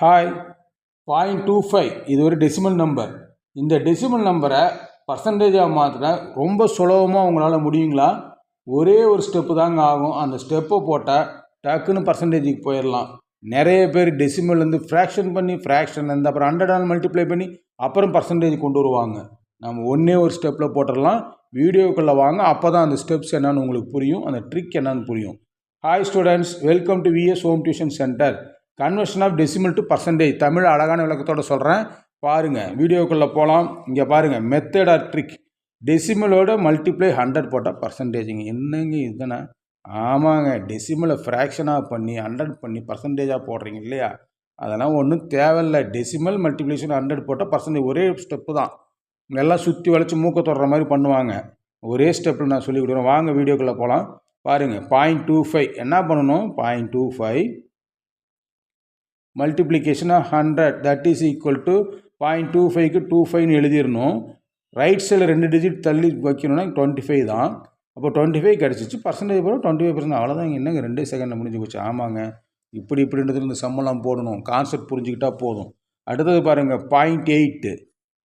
Hi 0.25 இது ஒரு decimal number. இந்த டெசிமல் நம்பரை பர்சன்டேஜாக மாற்றினா ரொம்ப சுலபமாக உங்களால் முடியுங்களா? ஒரே ஒரு ஸ்டெப்பு தாங்க ஆகும். அந்த ஸ்டெப்பை போட்டால் டக்குன்னு பர்சன்டேஜுக்கு போயிடலாம். நிறைய பேர் டெசிமல்லேருந்து ஃப்ராக்ஷன் பண்ணி ஃப்ராக்ஷன்லேருந்து அப்புறம் 100 மல்டிப்ளை பண்ணி அப்புறம் பர்சன்டேஜ் கொண்டு வருவாங்க. நம்ம ஒன்றே ஒரு ஸ்டெப்பில் போட்டுடலாம். வீடியோக்குள்ளே வாங்க, அப்போ தான் அந்த ஸ்டெப்ஸ் என்னன்னு உங்களுக்கு புரியும், அந்த ட்ரிக் என்னன்னு புரியும். Hi students, welcome to VS home tuition centre. Conversion of decimal to percentage Tamil அழகான விளக்கத்தோடு சொல்கிறேன் பாருங்கள். வீடியோக்குள்ளே போகலாம். இங்கே பாருங்கள், மெத்தட் ஆர் ட்ரிக். டெசிமலோட மல்டிப்ளை 100 போட்டால் பர்சன்டேஜுங்க. என்னங்க இதுதானே? ஆமாங்க, டெசிமலை ஃப்ராக்ஷனாக பண்ணி 100 பண்ணி பர்சன்டேஜாக போடுறீங்க இல்லையா? அதெல்லாம் ஒன்றும் தேவையில்லை. டெசிமல் மல்டிப்ளிகேஷன் 100 போட்டால் பர்சன்டேஜ் ஒரே ஸ்டெப்பு தான். எல்லாம் சுற்றி வளைச்சி மூக்க தொடுற மாதிரி பண்ணுவாங்க. ஒரே ஸ்டெப்பில் நான் சொல்லி கொடுக்குறேன். வாங்க வீடியோக்குள்ளே போகலாம். பாருங்கள், 0.25 என்ன பண்ணணும்? 0.25 multiplication of 100 that is equal to 0.25க்கு 25ன்னு எழுதிடணும். ரைட் சைடில் 2 டிஜிட் தள்ளி வைக்கணும்னா 25 தான். அப்போ 25 கிடச்சிச்சு. பர்சன்டேஜ் போட 25%. அவ்வளோதான். என்னங்க 2 செகண்டில் முடிஞ்சு போச்சு. ஆமாங்க, இப்படின்றது இந்த சம்மெல்லாம் போடணும். கான்செப்ட் புரிஞ்சுக்கிட்டால் போதும். அடுத்தது பாருங்கள், 0.8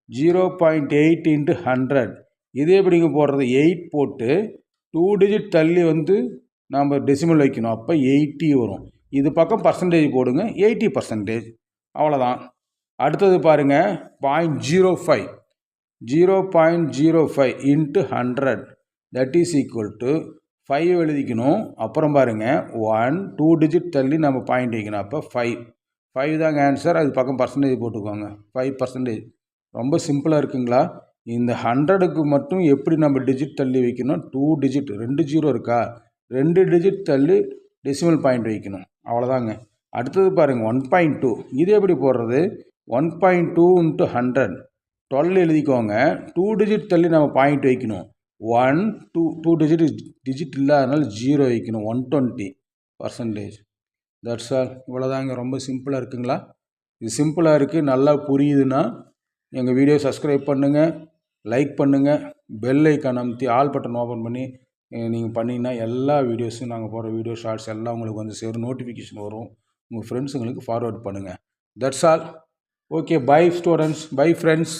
0.8 இன்ட்டு 100. இதே எப்படிங்க போடுறது? 8 போட்டு 2 டிஜிட் தள்ளி நம்ம டெசிமல் வைக்கணும். அப்போ 80 வரும். இது பக்கம் பர்சன்டேஜ் போடுங்க, 80%. அவ்வளோதான். அடுத்தது பாருங்கள், 0.05 0.05 into 100 that is equal to 5 எழுதிக்கணும். அப்புறம் பாருங்கள், 2 டிஜிட் தள்ளி நம்ம பாயிண்ட் வைக்கணும். அப்போ 5 தாங்க ஆன்சர். அது பக்கம் பர்சன்டேஜ் போட்டுக்கோங்க, 5%. ரொம்ப சிம்பிளாக இருக்குங்களா? இந்த 100க்கு மட்டும் எப்படி நம்ம டிஜிட் தள்ளி வைக்கணும்? 2 டிஜிட், 2 ஜீரோ இருக்கா, 2 டிஜிட் தள்ளி டெசிமல் பாயிண்ட் வைக்கணும். அவ்வளோதாங்க. அடுத்தது பாருங்கள், 1.2. இது எப்படி போடுறது? 1.2 இன்ட்டு 100 12 எழுதிக்கோங்க. 2 டிஜிட் தள்ளி நம்ம பாயிண்ட் வைக்கணும். 1 2 டிஜிட் இல்லை, அதனால் 0 வைக்கணும். 120%. That's all. இவ்வளோதாங்க. ரொம்ப சிம்பிளாக இருக்குங்களா? இது சிம்பிளாக இருக்குது. நல்லா புரியுதுன்னா எங்கள் வீடியோ சப்ஸ்கிரைப் பண்ணுங்கள், லைக் பண்ணுங்கள், பெல் ஐக்கான் அமுத்தி ஆல் பட்டன் ஓப்பன் பண்ணி நீங்கள் பண்ணிங்கன்னா எல்லா வீடியோஸும் நாங்கள் போடுற வீடியோ ஷார்ட்ஸ் எல்லாம் உங்களுக்கு சேரும். நோட்டிஃபிகேஷன் வரும். உங்கள் ஃப்ரெண்ட்ஸுங்களுக்கு ஃபார்வர்ட் பண்ணுங்கள். That's all. Okay, bye students, bye friends.